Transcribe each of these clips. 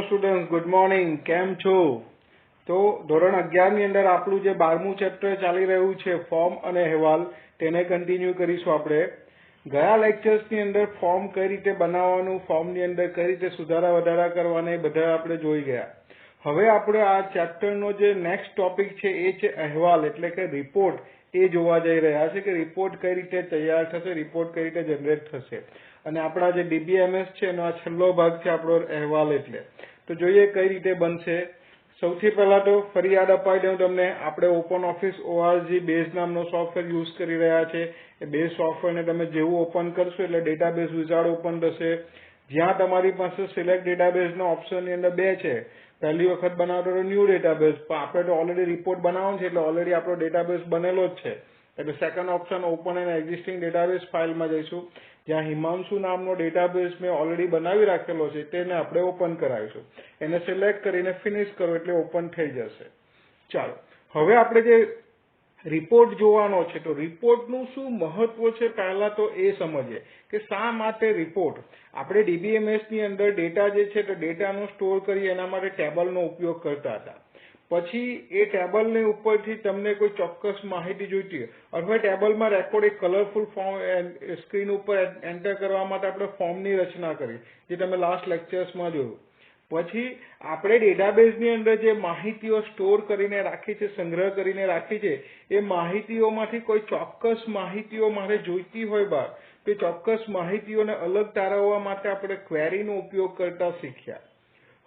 Student, good morning. કેમ છો? તો ધોરણ 11 ની અંદર આપણું જે 12મું ચેપ્ટર ચાલી રહ્યું છે ફોર્મ અને અહેવાલ, તેને કન્ટિન્યુ કરીશું આપણે. ગયા લેક્ચર્સની અંદર ફોર્મ કઈ રીતે બનાવવાનું, ફોર્મની અંદર કઈ રીતે સુધારા વધારા કરવાના, એ બધા આપણે જોઈ ગયા. હવે આપણે આ ચેપ્ટરનો જે નેક્સ્ટ ટોપિક છે એ છે અહેવાલ, એટલે કે રિપોર્ટ. એ જોવા જઈ રહ્યા છે કે રિપોર્ટ કઈ રીતે તૈયાર થશે, રિપોર્ટ કઈ રીતે જનરેટ થશે. અને આપણા જે ડીબીએમએસ છે એનો આ છેલ્લો ભાગ છે આપણો અહેવાલ. એટલે તો જોઈએ કઈ રીતે બનશે. સૌથી પહેલા તો ફરી યાદ અપાઈ દઉં તમને, આપણે ઓપન ઓફિસ ORG બેઝ નામનો સોફ્ટવેર યુઝ કરી રહ્યા છે. એ બેઝ સોફ્ટવેરને તમે જેવું ઓપન કરશો એટલે ડેટાબેઝ વિઝાર્ડ ઓપન થશે, જ્યાં તમારી પાસે સિલેક્ટ ડેટાબેઝના ઓપ્શનની અંદર બે છે. પહેલી વખત બનાવતો તો ન્યૂ ડેટાબેઝ, પણ આપણે તો ઓલરેડી રિપોર્ટ બનાવવાનો છે એટલે ઓલરેડી આપણો ડેટાબેઝ બનેલો જ છે. એટલે second option open N existing database ફાઇલમાં જઈશું, જ્યાં હિમાંશુ નામનો ડેટાબેઝ મેં ઓલરેડી બનાવી રાખેલો છે તેને આપણે ઓપન કરાવીશું. એને સિલેક્ટ કરીને ફિનિશ કરો એટલે ઓપન થઈ જશે. ચાલો, હવે આપણે જે રિપોર્ટ જોવાનો છે, તો રિપોર્ટનું શું મહત્વ છે પહેલા તો એ સમજીએ કે શા માટે રિપોર્ટ. આપણે ડીબીએમએસ ની અંદર ડેટા જે છે તો ડેટાનો સ્ટોર કરી એના માટે ટેબલનો ઉપયોગ કરતા હતા. પછી એ ટેબલની ઉપરથી તમને કોઈ ચોક્કસ માહિતી જોઈતી હોય અથવા ટેબલમાં રેકોર્ડ એક કલરફુલ ફોર્મ સ્ક્રીન ઉપર એન્ટર કરવા માટે આપણે ફોર્મની રચના કરી, જે તમે લાસ્ટ લેક્ચર્સમાં જોયું. પછી આપણે ડેટાબેઝની અંદર જે માહિતીઓ સ્ટોર કરીને રાખી છે, સંગ્રહ કરીને રાખી છે, એ માહિતીઓમાંથી કોઈ ચોક્કસ માહિતીઓ મારે જોઈતી હોય બહાર, તે ચોક્કસ માહિતીઓને અલગ તારવવા માટે આપણે ક્વેરીનો ઉપયોગ કરતા શીખ્યા.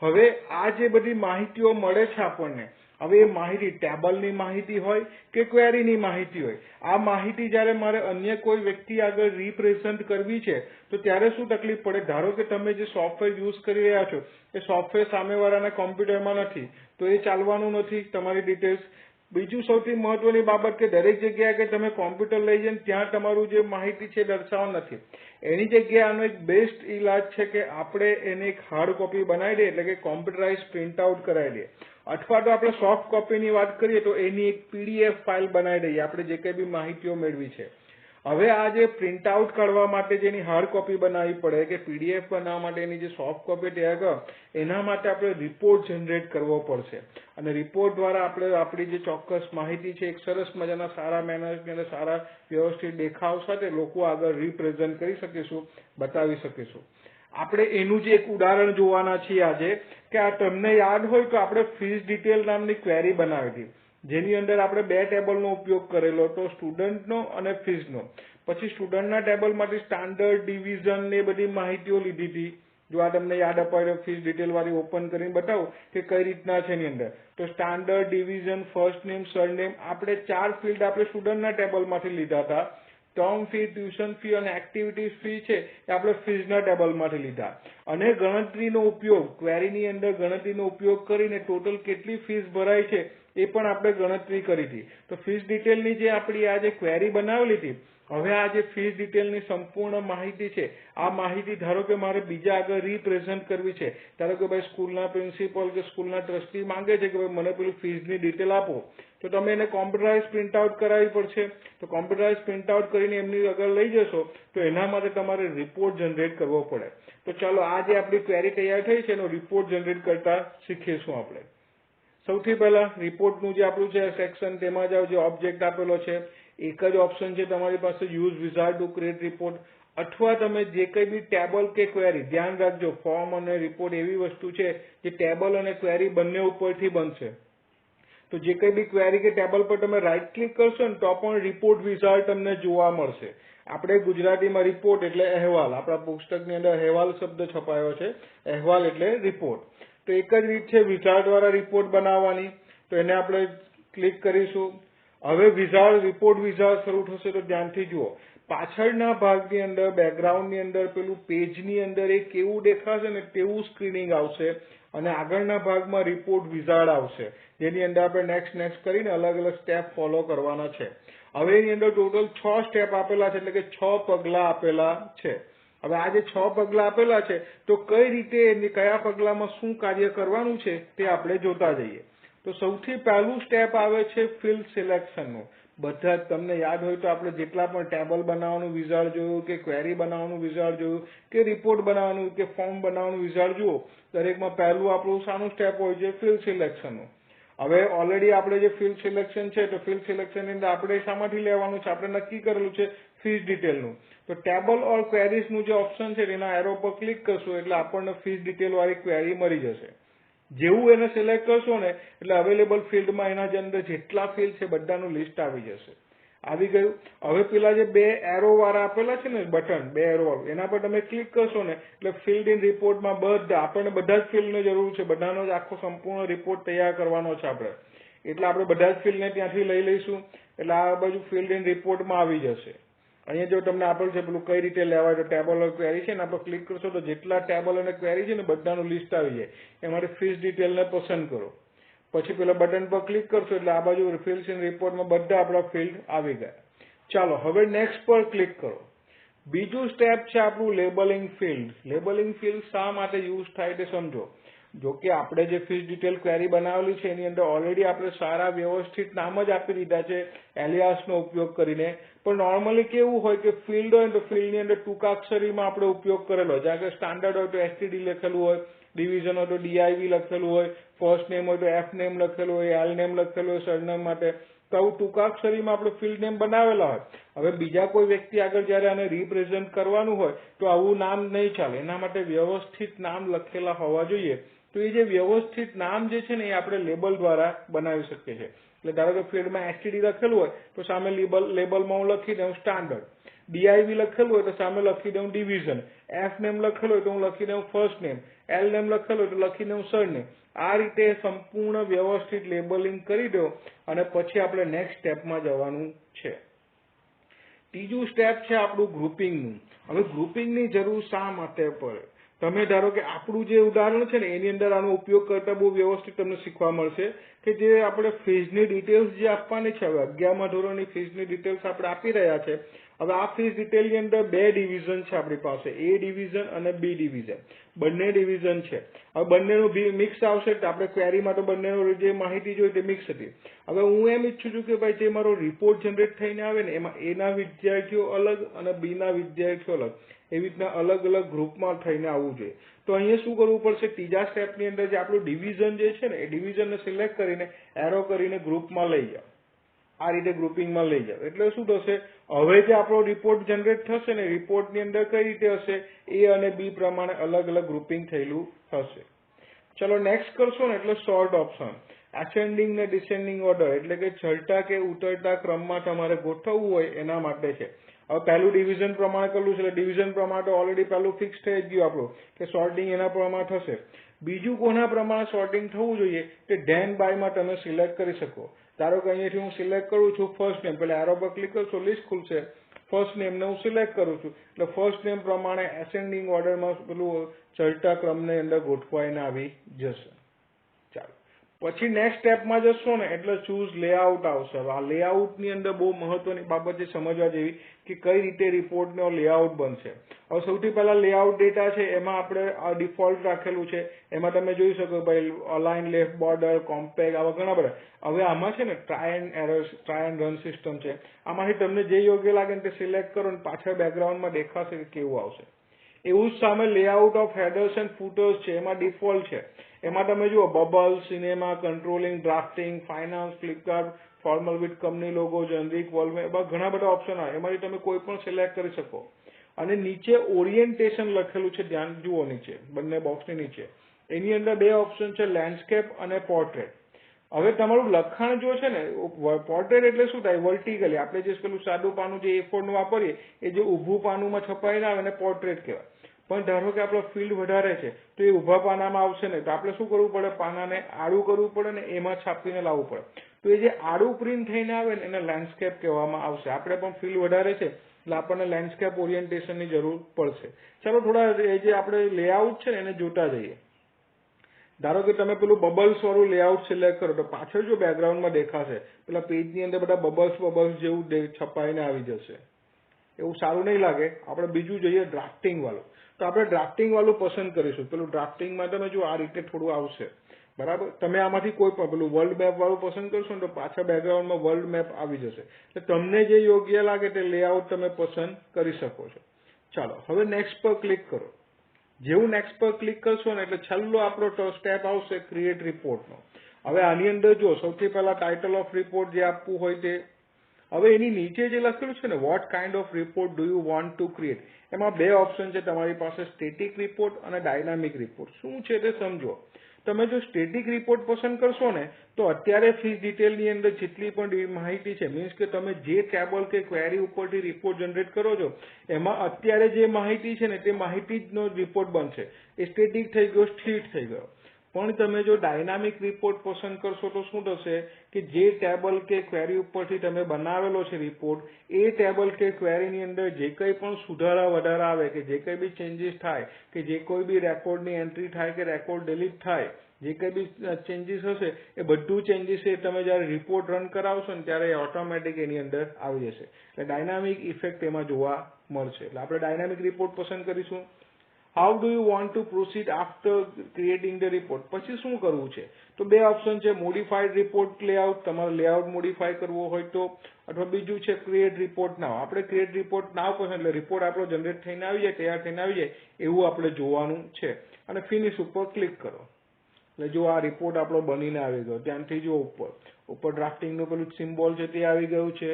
હવે આ જે બધી માહિતીઓ મળે છે આપણને, હવે એ માહિતી ટેબલની માહિતી હોય કે ક્વેરીની માહિતી હોય, આ માહિતી જ્યારે મારે અન્ય કોઈ વ્યક્તિ આગળ રિપ્રેઝન્ટ કરવી છે તો ત્યારે શું તકલીફ પડે. ધારો કે તમે જે સોફ્ટવેર યુઝ કરી રહ્યા છો એ સોફ્ટવેર સામેવાળાના કોમ્પ્યુટરમાં નથી, તો એ ચાલવાનું નથી તમારી ડિટેલ્સ. બીજું સૌથી મહત્વની બાબત કે દરેક જગ્યાએ કે તમે કોમ્પ્યુટર લઈ જઈને ત્યાં તમારું જે માહિતી છે દર્શાવવા નથી. એની જગ્યાએ આનો એક બેસ્ટ ઈલાજ છે કે આપણે એને એક હાર્ડ કોપી બનાવી દઈએ, એટલે કે કોમ્પ્યુટરાઇઝ પ્રિન્ટ આઉટ કરાવી દઈએ, અથવા તો આપણે સોફ્ટ કોપીની વાત કરીએ તો એની એક PDF ફાઇલ બનાવી દઈએ આપણે જે કંઈ બી માહિતીઓ મેળવી છે. હવે આ જે પ્રિન્ટ આઉટ કરવા માટે જેની હાર્ડ કોપી બનાવવી પડે કે PDF બનાવવા માટે એની જે સોફ્ટ કોપી તૈયાર કરો, એના માટે આપણે રિપોર્ટ જનરેટ કરવો પડશે. અને રિપોર્ટ દ્વારા આપણે આપણી જે ચોક્કસ માહિતી છે એક સરસ મજાના સારા મેનર્સની અંદર સારા વ્યવસ્થિત દેખાવ સાથે લોકો આગળ રિપ્રેઝન્ટ કરી શકીશું, બતાવી શકીશું. આપણે એનું જે એક ઉદાહરણ જોવાના છીએ આજે, કે આ તમને યાદ હોય તો આપણે ફીસ ડિટેલ નામની ક્વેરી બનાવી હતી, જેની અંદર આપણે બે ટેબલનો ઉપયોગ કરેલો હતો, સ્ટુડન્ટનો અને ફીસનો. પછી સ્ટુડન્ટના ટેબલમાંથી સ્ટાન્ડર્ડ, ડિવિઝન ને બધી માહિતીઓ લીધી હતી. જો આ તમને યાદ અપાય ફીસ ડિટેલ વાળી ઓપન કરીને બતાવો કે કઈ રીતના છે એની અંદર. તો standard, division, first name, surname, આપણે 4 ફિલ્ડ આપણે સ્ટુડન્ટના ટેબલમાંથી લીધા હતા. ટર્મ ફી, ટ્યુશન ફી અને એક્ટિવિટીઝ ફી છે એ આપણે ફીસના ટેબલમાંથી લીધા. અને ગણતરીનો ઉપયોગ, ક્વેરીની અંદર ગણતરીનો ઉપયોગ કરીને ટોટલ કેટલી ફીસ ભરાય છે એ પણ આપણે ગણતરી કરી હતી. તો ફીસ ડિટેલની જે આપણી આ જે ક્વેરી બનાવેલી હતી, હવે આ જે ફીસ ડિટેલની સંપૂર્ણ માહિતી છે, આ માહિતી ધારો કે મારે બીજા આગળ રિપ્રેઝન્ટ કરવી છે, ધારો કે ભાઈ સ્કૂલના પ્રિન્સિપલ કે સ્કૂલના ટ્રસ્ટી માંગે છે કે ભાઈ મને પેલું ફીસની ડિટેલ આપો, તો તમે એને કોમ્પ્યુટરાઇઝ પ્રિન્ટ આઉટ કરાવવી પડશે. તો કોમ્પ્યુટરાઇઝ પ્રિન્ટ આઉટ કરીને એમની આગળ લઈ જશો તો એના માટે તમારે રિપોર્ટ જનરેટ કરવો પડે. તો ચાલો આ જે આપણી ક્વેરી તૈયાર થઈ છે એનો રિપોર્ટ જનરેટ કરતા શીખીશું આપણે. સૌથી પહેલા રિપોર્ટનું જે આપણું છે સેક્શન, તેમાં જાઓ, જે ઓબ્જેક્ટ આપેલો છે એક જ ઓપ્શન છે તમારી પાસે, use wizard to create report. અથવા તમે જે કંઈ બી ટેબલ કે ક્વેરી, ધ્યાન રાખજો ફોર્મ અને રિપોર્ટ એવી વસ્તુ છે જે ટેબલ અને ક્વેરી બંને ઉપરથી બનશે. તો જે કંઈ બી ક્વેરી કે ટેબલ પર તમે રાઈટ ક્લિક કરશો ને તો પણ રિપોર્ટ વિઝાર્ડ તમને જોવા મળશે. આપણે ગુજરાતીમાં રિપોર્ટ એટલે અહેવાલ, આપણા પુસ્તકની અંદર અહેવાલ શબ્દ છપાયો છે, અહેવાલ એટલે રિપોર્ટ. તો એક જ રીત છે વિઝાર્ડ દ્વારા રિપોર્ટ બનાવવાની. તો એને આપણે ક્લિક કરીશું. હવે વિઝાર્ડ, રિપોર્ટ વિઝાર્ડ શરૂ થશે તો ધ્યાનથી જુઓ. પાછળના ભાગની અંદર, બેકગ્રાઉન્ડની અંદર પેલું પેજની અંદર એ કેવું દેખાશે ને તેવું સ્ક્રીનિંગ આવશે, અને આગળના ભાગમાં રિપોર્ટ વિઝાર્ડ આવશે, જેની અંદર આપણે નેક્સ્ટ કરીને અલગ અલગ સ્ટેપ ફોલો કરવાના છે. હવે એની અંદર ટોટલ 6 સ્ટેપ આપેલા છે, એટલે કે 6 પગલા આપેલા છે. હવે આ જે 6 પગલા આપેલા છે તો કઈ રીતે કયા પગલામાં શું કાર્ય કરવાનું છે તે આપણે જોતા જઈએ. તો સૌથી પહેલું સ્ટેપ આવે છે ફિલ્ડ સિલેક્શનનું. બધા જ તમને યાદ હોય તો આપણે જેટલા પણ ટેબલ બનાવવાનું વિઝાર્ડ જોયું કે ક્વેરી બનાવવાનું વિઝાર્ડ જોયું કે રિપોર્ટ બનાવવાનું કે ફોર્મ બનાવવાનું વિઝાર્ડ જુઓ, દરેકમાં પહેલું આપણું શાનું સ્ટેપ હોય છે? ફિલ્ડ સિલેક્શનનું. હવે ઓલરેડી આપણે જે ફિલ્ડ સિલેક્શન છે તો ફિલ્ડ સિલેક્શનની અંદર આપણે શામાંથી લેવાનું છે? આપણે નક્કી કરેલું છે ફીસ ડિટેલનું. તો ટેબલ ઓર ક્વેરીઝનું જે ઓપ્શન છે એના એરો પર ક્લિક કરશું એટલે આપણને ફીસ ડિટેલ વાળી ક્વેરી મળી જશે. જેવું એને સિલેક્ટ કરશો ને એટલે અવેલેબલ ફિલ્ડમાં એના જે અંદર જેટલા ફિલ્ડ છે બધાનું લિસ્ટ આવી જશે. આવી ગયું. હવે પેલા જે બે એરો વાળા આપેલા છે ને બટન, બે એરો વાળું, એના પર તમે ક્લિક કરશો ને એટલે ફિલ્ડ ઇન રિપોર્ટમાં બધા આપણને બધા જ ફિલ્ડની જરૂર છે, બધાનો જ આખો સંપૂર્ણ રિપોર્ટ તૈયાર કરવાનો છે આપણે. એટલે આપણે બધા જ ફિલ્ડને ત્યાંથી લઈ લઈશું એટલે આ બાજુ ફિલ્ડ ઇન રિપોર્ટમાં આવી જશે. અહીંયા જો તમને આપેલું છે પેલું કઈ રીતે લેવાય તો ટેબલ ઓર ક્વેરી છે ને આપણે ક્લિક કરશો તો જેટલા ટેબલ અને ક્વેરી છે ને બધાનું લિસ્ટ આવી જાય. એમાંથી ફીસ ડિટેલને પસંદ કરો, પછી પેલા બટન પર ક્લિક કરશો એટલે આ બાજુ ફિલ્ડ ઇન રિપોર્ટમાં બધા આપણા ફિલ્ડ આવી ગયા. ચાલો હવે નેક્સ્ટ પર ક્લિક કરો. બીજું સ્ટેપ છે આપણું લેબલિંગ ફિલ્ડ. લેબલિંગ ફિલ્ડ શા માટે યુઝ થાય તે સમજો. જો કે આપણે જે ફીસ ડિટેલ ક્વેરી બનાવેલી છે એની અંદર ઓલરેડી આપણે સારા વ્યવસ્થિત નામ જ આપી દીધા છે એલિયાસનો ઉપયોગ કરીને. પણ નોર્મલી કેવું હોય કે ફિલ્ડ હોય તો ફિલ્ડની અંદર ટૂંકાક્ષરીમાં આપણે ઉપયોગ કરેલો હોય. જ્યાં કે સ્ટાન્ડર્ડ હોય તો STD લખેલું હોય, ડિવિઝન હોય તો DIV લખેલું હોય, ફર્સ્ટ નેમ હોય તો F નેમ લખેલું હોય, L નેમ લખેલું હોય સરનેમ માટે. તો આવું ટૂંકાક્ષરીમાં આપણે ફિલ્ડ નેમ બનાવેલા હોય. હવે બીજા કોઈ વ્યક્તિ આગળ જયારે આને રિપ્રેઝન્ટ કરવાનું હોય તો આવું નામ નહીં ચાલે. એના માટે વ્યવસ્થિત નામ લખેલા હોવા જોઈએ. તો એ જે વ્યવસ્થિત નામ જે છે ને એ આપણે લેબલ દ્વારા બનાવી શકીએ છીએ. એટલે ધારો કે ફિલ્ડમાં STD લખેલું હોય તો સામે લેબલમાં હું લખી દઉં સ્ટાન્ડર્ડ, DIV લખેલું હોય તો સામે લખી દઉં ડિવિઝન, F નેમ લખેલું હોય તો હું લખી દઉં ફર્સ્ટ નેમ, L નેમ લખેલું હોય તો લખી દઉં સરનેમ. આ રીતે સંપૂર્ણ વ્યવસ્થિત લેબલિંગ કરી દો અને પછી આપણે નેક્સ્ટ સ્ટેપમાં જવાનું છે. ત્રીજું સ્ટેપ છે આપણું ગ્રુપિંગનું. હવે ગ્રુપિંગની જરૂર શા માટે પડે? તમે ધારો કે આપણું જે ઉદાહરણ છે ને એની અંદર આનો ઉપયોગ કરતા બહુ વ્યવસ્થિત તમને શીખવા મળશે કે જે આપણે ફીસની ડિટેલ્સ જે આપવાની છે, હવે 11મા ધોરણની ફીસની ડિટેલ્સ આપણે આપી રહ્યા છે. હવે આ ફીસ ડિટેલની અંદર બે ડિવિઝન છે આપણી પાસે, A ડિવિઝન અને B ડિવિઝન. બંને ડિવિઝન છે. હવે બંનેનું મિક્સ આવશે તો આપણે ક્વેરીમાં તો બંનેનો જે માહિતી જોઈએ તે મિક્સ હતી. હવે હું એમ ઈચ્છું છું કે ભાઈ જે મારો રિપોર્ટ જનરેટ થઈને આવે ને એમાં A ના વિદ્યાર્થીઓ અલગ અને B ના વિદ્યાર્થીઓ અલગ, એવી રીતના અલગ અલગ ગ્રુપમાં થઈને આવવું જોઈએ. તો અહીંયા શું કરવું પડશે? ત્રીજા સ્ટેપની અંદર જે આપણું ડિવિઝન જે છે ને એ ડિવિઝનને સિલેક્ટ કરીને એરો કરીને ગ્રુપમાં લઈ જાઓ. આ રીતે ગ્રુપિંગમાં લઈ જાઓ એટલે શું થશે? હવે જે આપણો રિપોર્ટ જનરેટ થશે ને રિપોર્ટની અંદર કઈ રીતે હશે? A અને B પ્રમાણે અલગ અલગ ગ્રુપિંગ થયેલું હશે. ચલો નેક્સ્ટ કરશો ને એટલે સોર્ટ ઓપ્શન. એસેન્ડિંગ ને ડિસેન્ડિંગ ઓર્ડર એટલે કે ચડતા કે ઉતરતા ક્રમમાં તમારે ગોઠવવું હોય એના માટે છે. હવે પહેલું ડિવિઝન પ્રમાણે કરવું છે એટલે ડિવિઝન પ્રમાણે તો ઓલરેડી પહેલું ફિક્સ થઈ જ ગયું આપણું કે સોર્ટિંગ એના પ્રમાણે થશે. બીજું કોના પ્રમાણે સોર્ટિંગ થવું જોઈએ તે ધેન બાયમાં તમે સિલેક્ટ કરી શકો. ધારો કે અહીંયાથી હું સિલેક્ટ કરું છું ફર્સ્ટ નેમ, પેલા એરો પર ક્લિક કરશો લિસ્ટ ખુલશે. ફર્સ્ટ નેમને હું સિલેક્ટ કરું છું એટલે ફર્સ્ટ નેમ પ્રમાણે એસેન્ડિંગ ઓર્ડરમાં પેલું ચડતા ક્રમની અંદર ગોઠવાઈને આવી જશે. ચાલો પછી નેક્સ્ટ સ્ટેપમાં જશો ને એટલે ચૂઝ લેઆઉટ આવશે. આ લેઆઉટની અંદર બહુ મહત્વની બાબત છે સમજવા જેવી કે કઈ રીતે રિપોર્ટનો લેઆઉટ બનશે. હવે સૌથી પહેલા લેઆઉટ ડેટા છે એમાં આપણે ડિફોલ્ટ રાખેલું છે. એમાં તમે જોઈ શકો ભાઈ અલાઇન, લેફ્ટ બોર્ડર, કોમ્પેક્ટ, આવા ઘણા બધા. હવે આમાં છે ને ટ્રાય એન્ડ રન સિસ્ટમ છે. આમાંથી તમને જે યોગ્ય લાગે ને તે સિલેક્ટ કરો ને પાછળ બેકગ્રાઉન્ડમાં દેખાશે કે કેવું આવશે. એવું જ સામે લેઆઉટ ઓફ હેડર્સ એન્ડ ફૂટર્સ છે, એમાં ડિફોલ્ટ છે. એમાં તમે જુઓ bubble, cinema, controlling, drafting, finance, Flipkart, formal with company logo, generic, volume, એવા ઘણા બધા ઓપ્શન આવે. એમાંથી તમે કોઈ પણ સિલેક્ટ કરી શકો. અને નીચે ઓરિએન્ટેશન લખેલું છે, ધ્યાન જુઓ નીચે બંને બોક્સની નીચે. એની અંદર બે ઓપ્શન છે, લેન્ડસ્કેપ અને પોર્ટ્રેટ. હવે તમારું લખાણ જો છે ને પોર્ટ્રેટ એટલે શું થાય? વર્ટિકલી આપણે જે પેલું સાદું પાનું જે A4 નું વાપરીએ એ જે ઊભું પાનુંમાં છપાઈને આવે ને પોર્ટ્રેટ કહેવાય. પણ ધારો કે આપણો ફિલ્ડ વધારે છે તો એ ઊભા પાનામાં આવશે ને તો આપણે શું કરવું પડે? પાનાને આડું કરવું પડે ને એમાં છાપીને લાવવું પડે. તો એ જે આડું પ્રિન્ટ થઈને આવે ને એને લેન્ડસ્કેપ કહેવામાં આવશે. આપણે પણ ફિલ્ડ વધારે છે એટલે આપણને લેન્ડસ્કેપ ઓરિએન્ટેશનની જરૂર પડશે. ચાલો થોડા એ જે આપણે લેઆઉટ છે ને એને જોતા જઈએ. ધારો કે તમે પેલું બબલ્સ વાળું લેઆઉટ સિલેક્ટ કરો તો પાછળ જો બેકગ્રાઉન્ડમાં દેખાશે પેલા પેજની અંદર બધા બબલ્સ જેવું છપાઈને આવી જશે. એવું સારું નહીં લાગે. આપણે બીજું જોઈએ ડ્રાફ્ટિંગ વાળું. તો આપણે ડ્રાફ્ટિંગ વાળું પસંદ કરીશું. પેલું ડ્રાફ્ટિંગમાં તમે જો આ રીતે થોડું આવશે. બરાબર. તમે આમાંથી કોઈ પણ પેલું વર્લ્ડ મેપ વાળું પસંદ કરશો ને તો પાછા બેકગ્રાઉન્ડમાં વર્લ્ડ મેપ આવી જશે. એટલે તમને જે યોગ્ય લાગે તે લેઆઉટ તમે પસંદ કરી શકો છો. ચાલો હવે નેક્સ્ટ પર ક્લિક કરો. જેવું નેક્સ્ટ પર ક્લિક કરશો ને એટલે છેલ્લો આપણો સ્ટેપ આવશે ક્રિએટ રિપોર્ટનો. હવે આની અંદર જો સૌથી પહેલા ટાઇટલ ઓફ રિપોર્ટ જે આપવું હોય તે, હવે એની નીચે જે લખેલું છે ને what kind of report do you want to create, એમાં બે ઓપ્શન છે તમારી પાસે, સ્ટેટિક રિપોર્ટ અને ડાયનામિક રિપોર્ટ. શું છે તે સમજો. તમે જો સ્ટેટિક રિપોર્ટ પસંદ કરશો ને તો અત્યારે ફીસ ડિટેલની અંદર જેટલી પણ માહિતી છે, મીન્સ કે તમે જે ટેબલ કે ક્વેરી ઉપરથી રિપોર્ટ જનરેટ કરો છો એમાં અત્યારે જે માહિતી છે ને તે માહિતી જ નો રિપોર્ટ બનશે. એ સ્ટેટિક થઈ ગયો, સ્થિર થઈ ગયો. પણ તમે જો ડાયનામિક રિપોર્ટ પસંદ કરશો તો શું થશે કે જે ટેબલ કે ક્વેરી ઉપરથી તમે બનાવેલો છે રિપોર્ટ, એ ટેબલ કે ક્વેરીની અંદર જે કંઈ પણ સુધારા વધારા આવે કે જે કંઈ બી ચેન્જીસ થાય કે જે કોઈ બી રેકોર્ડની એન્ટ્રી થાય કે રેકોર્ડ ડિલીટ થાય, જે કંઈ બી ચેન્જીસ હશે એ બધું ચેન્જીસ એ તમે જ્યારે રિપોર્ટ રન કરાવશો ને ત્યારે ઓટોમેટિક એની અંદર આવી જશે. એટલે ડાયનામિક ઇફેક્ટ એમાં જોવા મળશે. એટલે આપણે ડાયનામિક રિપોર્ટ પસંદ કરીશું. How do you want to proceed after creating the report, પછી શું કરવું છે તો બે ઓપ્શન છે, મોડિફાઈડ રિપોર્ટ લેઆઉટ, તમારે લેઆઉટ મોડિફાઈ કરવો હોય તો, અથવા બીજું છે ક્રિએટ રિપોર્ટ નાવ. આપણે ક્રિએટ રિપોર્ટ નાવ પસંદ એટલે રિપોર્ટ આપણો જનરેટ થઈને આવી જાય, તૈયાર થઈને આવી જાય એવું આપણે જોવાનું છે. અને ફિનિશ ઉપર ક્લિક કરો એટલે જો આ રિપોર્ટ આપણો બનીને આવી ગયો. ત્યાંથી જો ઉપર ડ્રાફ્ટિંગનું પેલું સિમ્બોલ છે તે આવી ગયું છે.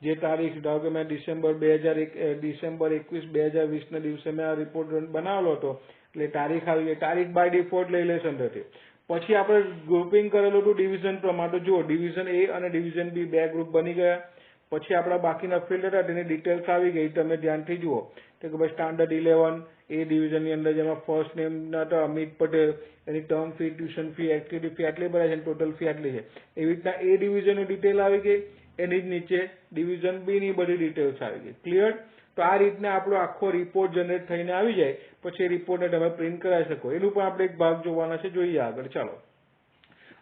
જે તારીખ, ધારો કે મેં ડિસેમ્બર 21/2020 ના દિવસે મેં આ રિપોર્ટ બનાવેલો હતો એટલે તારીખ આવી ગઈ. તારીખ બાય ડિફોલ્ટ લઈ લેશે અંદરથી. પછી આપણે ગ્રુપિંગ કરેલું હતું ડિવિઝન પ્રમાણે. જુઓ ડિવિઝન એ અને ડિવિઝન બી બે ગ્રુપ બની ગયા. પછી આપણા બાકીના ફિલ્ડ હતા તેની ડિટેલ્સ આવી ગઈ. તમે ધ્યાનથી જુઓ કે ભાઈ સ્ટાન્ડર્ડ 11 એ ડિવિઝનની અંદર જેમાં ફર્સ્ટ નેમ હતા અમિત પટેલ, એની term fee, tuition fee, activity fee આટલી ભરાય છે, ટોટલ ફી આટલી છે. એવી રીતના એ ડિવિઝનની ડિટેલ આવી ગઈ. એની જ નીચે ડિવિઝન બી ની બધી ડિટેલ્સ આવી ગઈ. ક્લિયર? તો આ રીતના આપણો આખો રિપોર્ટ જનરેટ થઈને આવી જાય. પછી એ રિપોર્ટને તમે પ્રિન્ટ કરાવી શકો. એનું પણ આપણે એક ભાગ જોવાના છે, જોઈએ આગળ. ચાલો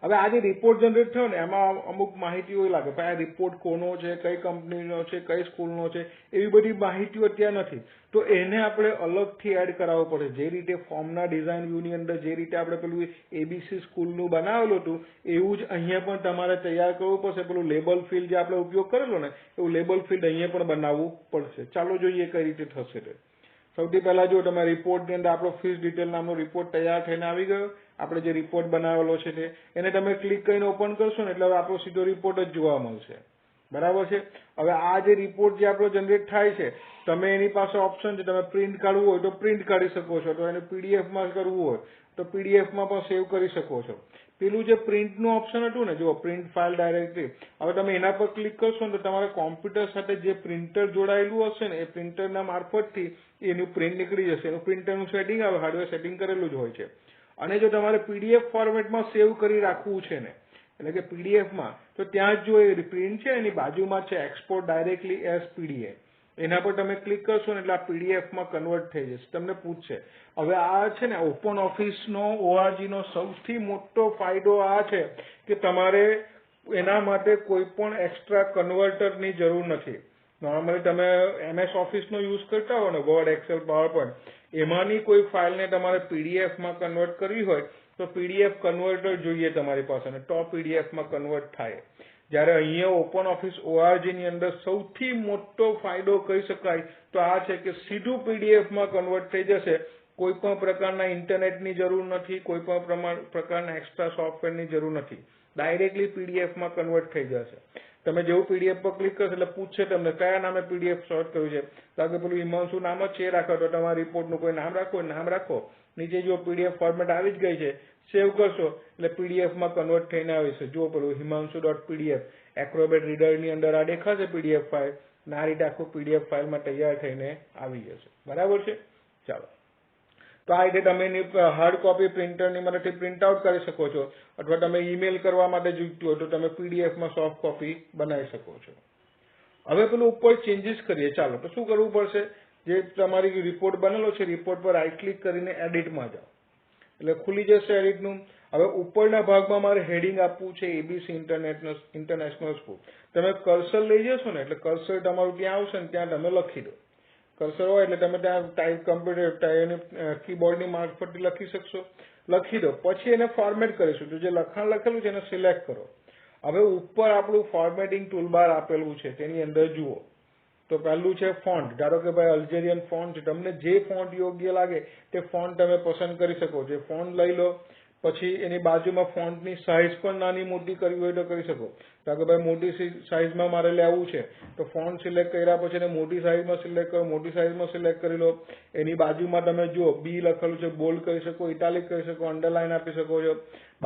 હવે આ જે રિપોર્ટ જનરેટ થયો ને એમાં અમુક માહિતીઓ એ લાગે ભાઈ આ રિપોર્ટ કોનો છે, કઈ કંપનીનો છે, કઈ સ્કૂલનો છે, એવી બધી માહિતીઓ અત્યારે નથી. તો એને આપણે અલગથી એડ કરાવવો પડે. જે રીતે ફોર્મના ડિઝાઇન વ્યૂની અંદર જે રીતે આપણે પેલું એબીસી સ્કૂલનું બનાવેલું હતું એવું જ અહીંયા પણ તમારે તૈયાર કરવું પડશે. પેલું લેબલ ફિલ્ડ જે આપણે ઉપયોગ કરેલો ને એવું લેબલ ફિલ્ડ અહીંયા પણ બનાવવું પડશે. ચાલો જોઈએ કઈ રીતે થશે તે. સૌથી પહેલા જો તમે રિપોર્ટની અંદર આપણો ફીસ ડિટેલ નામનો રિપોર્ટ તૈયાર થઈને આવી ગયો. આપણે જે રિપોર્ટ બનાવેલો છે તે એને તમે ક્લિક કરીને ઓપન કરશો ને એટલે હવે આપણો સીધો રિપોર્ટ જ જોવા મળશે. બરાબર છે. હવે આ જે રિપોર્ટ જે આપણો જનરેટ થાય છે તમે એની પાસે ઓપ્શન છે, તમે પ્રિન્ટ કાઢવું હોય તો પ્રિન્ટ કાઢી શકો છો, તો એને પીડીએફમાં કરવું હોય તો પીડીએફમાં પણ સેવ કરી શકો છો. પેલું જે પ્રિન્ટનું ઓપ્શન હતું ને, જો પ્રિન્ટ ફાઇલ ડાયરેક્ટલી, હવે તમે એના પર ક્લિક કરશો ને તો તમારા કોમ્પ્યુટર સાથે જે પ્રિન્ટર જોડાયેલું હશે ને એ પ્રિન્ટરના મારફતથી એનું પ્રિન્ટ નીકળી જશે. એનું પ્રિન્ટરનું સેટિંગ આવે, હાર્ડવેર સેટિંગ કરેલું જ હોય છે. અને જો તમારે પીડીએફ ફોર્મેટમાં સેવ કરી રાખવું છે ને, એટલે કે પીડીએફમાં, તો ત્યાં જ જો એ પ્રિન્ટ છે એની બાજુમાં છે એક્સપોર્ટ ડાયરેક્ટલી એઝ પીડીએફ. એના પર તમે ક્લિક કરશો ને એટલે આ પીડીએફમાં કન્વર્ટ થઈ જશે. તમને પૂછશે. હવે આ છે ને ઓપન ઓફિસનો ઓઆરજીનો સૌથી મોટો ફાયદો આ છે કે તમારે એના માટે કોઈ પણ એક્સ્ટ્રા કન્વર્ટરની જરૂર નથી. નોર્મલી તમે MS ઓફિસનો યુઝ કરતા હો ને, વર્ડ, એક્સેલ, પાવર પોઈન્ટ, એમાંની કોઈ ફાઇલને તમારે પીડીએફમાં કન્વર્ટ કરવી હોય તો પીડીએફ કન્વર્ટર જોઈએ તમારી પાસે અને તો પીડીએફમાં કન્વર્ટ થાય. જ્યારે અહીંયા ઓપન ઓફિસ ઓઆરજીની અંદર સૌથી મોટો ફાયદો કહી શકાય તો આ છે કે સીધું પીડીએફમાં કન્વર્ટ થઈ જશે. કોઈ પણ પ્રકારના ઇન્ટરનેટની જરૂર નથી, કોઈ પણ પ્રકારના એક્સ્ટ્રા સોફ્ટવેરની જરૂર નથી. ડાયરેક્ટલી પીડીએફમાં કન્વર્ટ થઈ જશે. તમે જેવું પીડીએફ પર ક્લિક કરશો એટલે પૂછશે તમને કયા નામે પીડીએફ સોર્ટ કર્યું છે. કારણ કે પેલું હિમાંશુ નામ જ છે રાખો તો તમારા રિપોર્ટનું કોઈ નામ રાખો, નામ રાખો. નીચે જો પીડીએફ ફોર્મેટ આવી જ ગઈ છે, સેવ કરશો એટલે પીડીએફમાં કન્વર્ટ થઈને આવી છે. જુઓ પેલું himanshu.pdf એક્રોબેટ રીડરની અંદર આ દેખાશે પીડીએફ ફાઇલ. આ રીતે આખું પીડીએફ ફાઇલમાં તૈયાર થઈને આવી જશે. બરાબર છે. ચાલો તો આ રીતે તમે એની હાર્ડ કોપી પ્રિન્ટરની મદદથી પ્રિન્ટ આઉટ કરી શકો છો, અથવા તમે ઈમેલ કરવા માટે જોઈતું હોય તો તમે પીડીએફમાં સોફ્ટ કોપી બનાવી શકો છો. હવે પેલું ઉપર ચેન્જીસ કરીએ. ચાલો તો શું કરવું પડશે? જે તમારી રિપોર્ટ બનેલો છે રિપોર્ટ પર રાઈટ ક્લિક કરીને એડિટમાં જાઓ એટલે ખુલી જશે એડિટનું. હવે ઉપરના ભાગમાં મારે હેડિંગ આપવું છે એબીસી ઇન્ટરનેશનલ સ્કૂલ. તમે કર્સર લઈ જશો ને એટલે કર્સર તમારું ત્યાં આવશે ને ત્યાં તમે લખી દો. કર્સર હોય એટલે તમે ત્યાં ટાઈપ કમ્પ્યુટર કીબોર્ડની મારફતથી લખી શકશો. લખી દો, પછી એને ફોર્મેટ કરીશું. તો જે લખાણ લખેલું છે એને સિલેક્ટ કરો. હવે ઉપર આપણું ફોર્મેટિંગ ટૂલબાર આપેલું છે, તેની અંદર જુઓ તો પહેલું છે ફોન્ટ. ધારો કે ભાઈ અલ્જેરિયન ફોન્ટ છે, તમને જે ફોન્ટ યોગ્ય લાગે તે ફોન્ટ તમે પસંદ કરી શકો છો. ફોન્ટ લઈ લો. પછી એની બાજુમાં ફોન્ટની સાઇઝ પણ નાની મોટી કરવી હોય તો કરી શકો. ધારો કે ભાઈ મોટી સાઇઝમાં મારે લેવું છે તો ફોન્ટ સિલેક્ટ કર્યા પછી એને મોટી સાઇઝમાં સિલેક્ટ કરો, મોટી સાઇઝમાં સિલેક્ટ કરી લો. એની બાજુમાં તમે જુઓ બી લખેલું છે, બોલ્ડ કરી શકો, ઇટાલિક કરી શકો, અંડરલાઇન આપી શકો છો.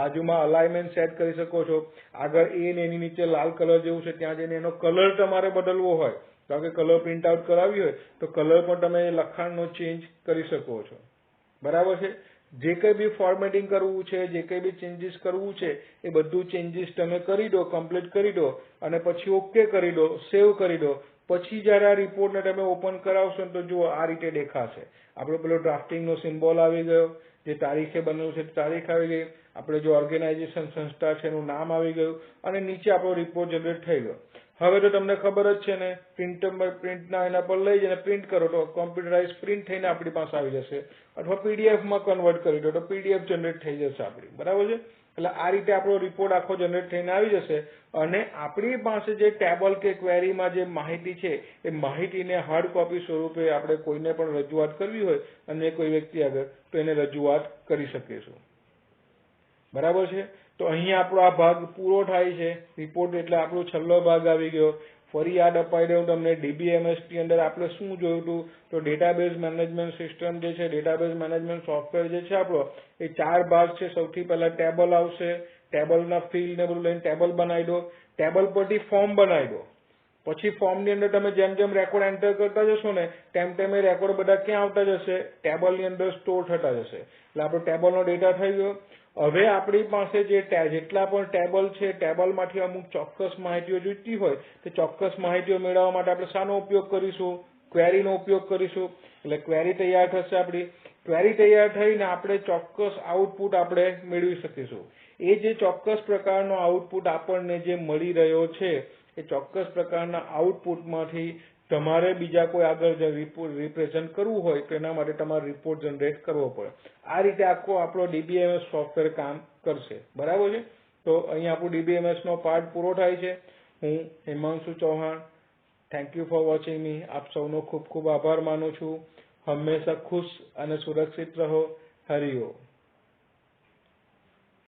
બાજુમાં અલાઇનમેન્ટ સેટ કરી શકો છો. આગળ એ ને એની નીચે લાલ કલર જેવું છે ત્યાં જઈને એનો કલર તમારે બદલવો હોય, કારણ કે કલર પ્રિન્ટ આઉટ કરાવી હોય તો કલર પણ તમે લખાણનો ચેન્જ કરી શકો છો. બરાબર છે. જે કંઈ બી ફોર્મેટિંગ કરવું છે, જે કંઈ બી ચેન્જીસ કરવું છે એ બધું ચેન્જીસ તમે કરી દો, કમ્પ્લીટ કરી દો અને પછી ઓકે કરી દો, સેવ કરી દો. પછી જ્યારે આ રિપોર્ટને તમે ઓપન કરાવશો ને તો જુઓ આ રીતે દેખાશે. આપણો પેલો ડ્રાફ્ટિંગનો સિમ્બોલ આવી ગયો, જે તારીખે બનેલું છે તારીખ આવી ગઈ, આપણે જે ઓર્ગેનાઇઝેશન સંસ્થા છે એનું નામ આવી ગયું અને નીચે આપણો રિપોર્ટ જનરેટ થઈ ગયો. હવે તો તમને ખબર જ છે ને, પ્રિન્ટના એના પર લઈ જઈને પ્રિન્ટ કરો તો કોમ્પ્યુટરાઇઝ પ્રિન્ટ થઈને આપણી પાસે આવી જશે, અથવા પીડીએફમાં કન્વર્ટ કરી દો તો પીડીએફ જનરેટ થઈ જશે આપણી. બરાબર છે. એટલે આ રીતે આપણો રિપોર્ટ આખો જનરેટ થઈને આવી જશે અને આપણી પાસે જે ટેબલ કે ક્વેરીમાં જે માહિતી છે એ માહિતીને હાર્ડ કોપી સ્વરૂપે આપણે કોઈને પણ રજૂઆત કરવી હોય અને કોઈ વ્યક્તિ આગળ તો એને રજૂઆત કરી શકીશું. બરાબર છે. તો અહીંયા આપણો આ ભાગ પૂરો થાય છે. રિપોર્ટ એટલે આપણો છેલ્લો ભાગ આવી ગયો. ફરી યાદ અપાઈ દઉં તમને, DBMS ની અંદર આપણે શું જોયું હતું તો ડેટાબેઝ મેનેજમેન્ટ સિસ્ટમ જે છે, ડેટાબેઝ મેનેજમેન્ટ સોફ્ટવેર જે છે આપણો, એ 4 ભાગ છે. સૌથી પહેલા ટેબલ આવશે, ટેબલના ફિલ્ડ ને બધું લઈને ટેબલ બનાવી દો. ટેબલ પરથી ફોર્મ બનાવી દો. પછી ફોર્મની અંદર તમે જેમ જેમ રેકોર્ડ એન્ટર કરતા જશો ને તેમ તેમ એ રેકોર્ડ બધા ક્યાં આવતા જશે? ટેબલની અંદર સ્ટોર થતા જશે. એટલે આપણો ટેબલનો ડેટા થઈ ગયો. હવે આપણી પાસે જે જેટલા પણ ટેબલ છે, ટેબલમાંથી અમુક ચોક્કસ માહિતીઓ જોઈતી હોય તે ચોક્કસ માહિતીઓ મેળવવા માટે આપણે શાનો ઉપયોગ કરીશું? ક્વેરીનો ઉપયોગ કરીશું. એટલે ક્વેરી તૈયાર થશે આપણી. ક્વેરી તૈયાર થઈને આપણે ચોક્કસ આઉટપુટ આપણે મેળવી શકીશું. એ જે ચોક્કસ પ્રકારનો આઉટપુટ આપણને જે મળી રહ્યો છે એ ચોક્કસ પ્રકારના આઉટપુટમાંથી તમારે બીજા કોઈ આગળ રિપ્રેઝન્ટ કરવું હોય તો એના માટે તમારે રિપોર્ટ જનરેટ કરવો પડે. આ રીતે આખો આપણો DBMS સોફ્ટવેર કામ કરશે. બરાબર છે. તો અહીં આપણું DBMS નો પાર્ટ પૂરો થાય છે. હું Himanshu Chauhan, thank you for watching મી. આપ સૌનો ખૂબ ખૂબ આભાર માનું છું. હંમેશા ખુશ અને સુરક્ષિત રહો. હરિ ઓમ.